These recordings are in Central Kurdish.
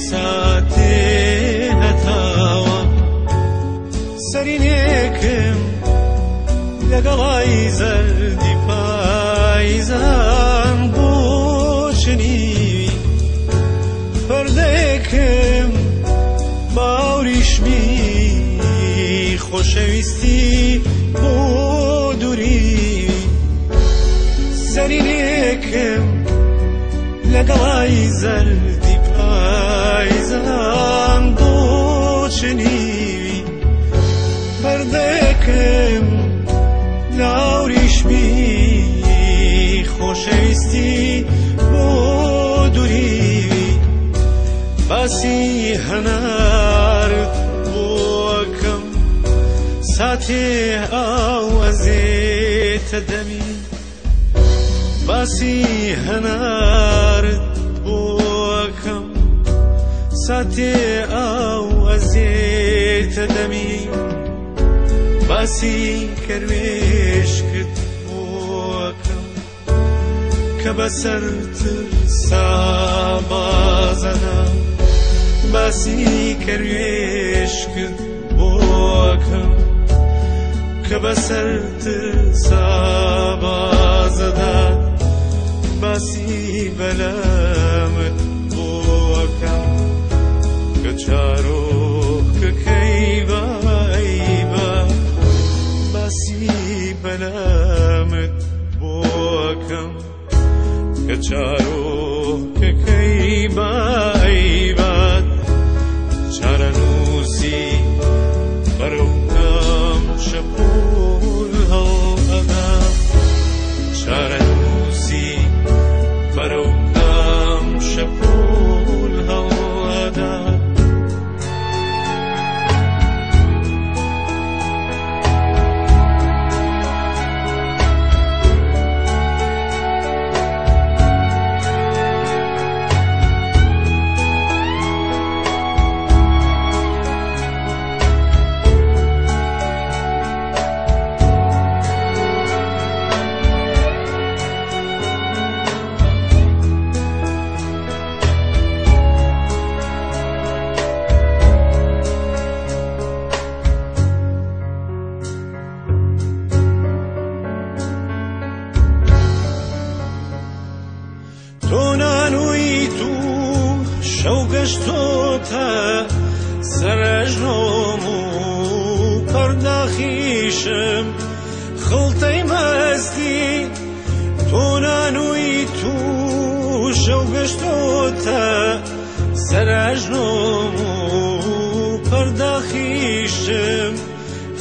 ساتێ هەتاوە سەرینێکم لەگەڵای زەردی پایزان بۆ چنیوی پەردەیەکم باوریشمی خۆشەویستی بۆ دووری سەرینێکم لەگەڵای زەردی پایزان بۆ چنیوی پەردەیەکم لاوریشمی خۆشەویستی بۆ دووری باسی هەنارت بۆکەم ساتێ ئاوەزێتە دەمی باسی هەنارت بۆکەم ساتێ ئاوەزێتە دەمی باسی کەروێشکت بۆکەم کە بەسەر ترسا بازەدا باسی کەروێشکت بۆکەم کە بەسەر ترسا بازەدا باسی بەلەمت بۆکەم کە چارۆکەکەی بایبە باسی بەلەمت بۆکەم کە چارۆکەکەی بایبات چارەنووسی بەرەو کام شەپۆل هەڵئەدا چارەنووسی بەرەو کام شەپۆل هەڵئەدا شەوگەشتۆتە سەرەژنۆم و پەرداخیشم خڵتەی مەستی تۆ نانووی تو شەوگەشتۆتە سەرەژنۆم و پەرداخیشم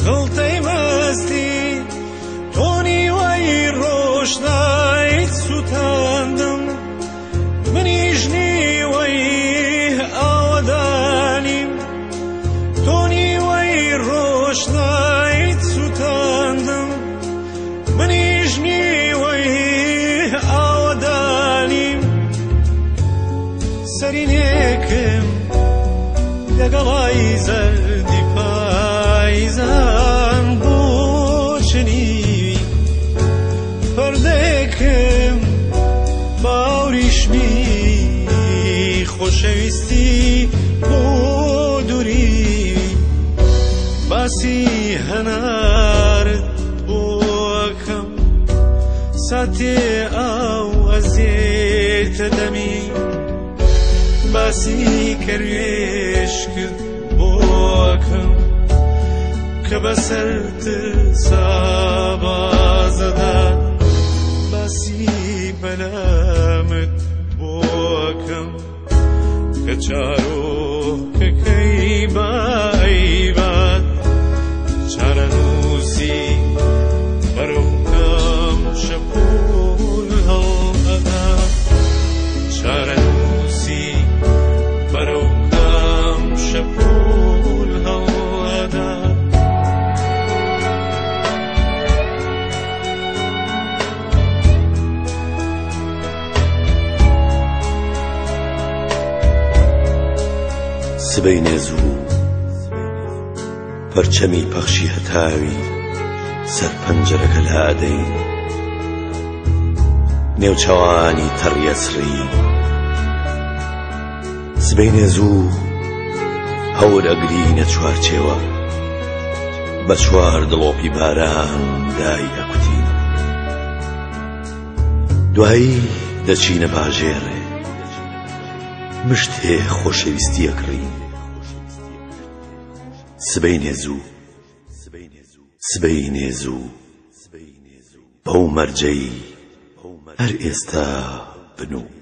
خڵتەی مەستی تۆ نیوەی ڕۆشنایت سوتاندم منیش نیوەی ئاوەدانیم تۆ نیوەی ڕۆشنایت سوتاندم منیش نیوەی ئاوەدانیم سەرینێکم لەگەڵای زەردی پایزان بۆ چنیوی پەردەیەکم باوریشمی خۆشەویستی بۆ دووری باسی هەنارت بۆکەم ساتێ ئاوەزێتە دەمی باسی کەروێشکت بۆکەم کە بەسەر ترسا بازەدا باسی بەلەمت بۆکەم کە چارۆکەکەی بایبات چارەنووسی بەرەو کام شەپۆل هەڵئەدا چارەنووسی بەرەو کام شەپۆل هەڵئەدا سبەی نێزوو پەرچەمی پەخشی هەتاوی سەر پەنجەرەکە لادەی نێوچەوانی تەڕیەسری سبەی نێزوو هەور ئەگرینە چوارچێوە بە چوار دڵۆپی باران دای ئەکوتین دوایی دەچینە باژێڕێ مشت هەیە خۆشەویستی ئەکڕین سبەی نێزوو سبەی نێزوو بەو مەرجەی هەر ئێستا بنوو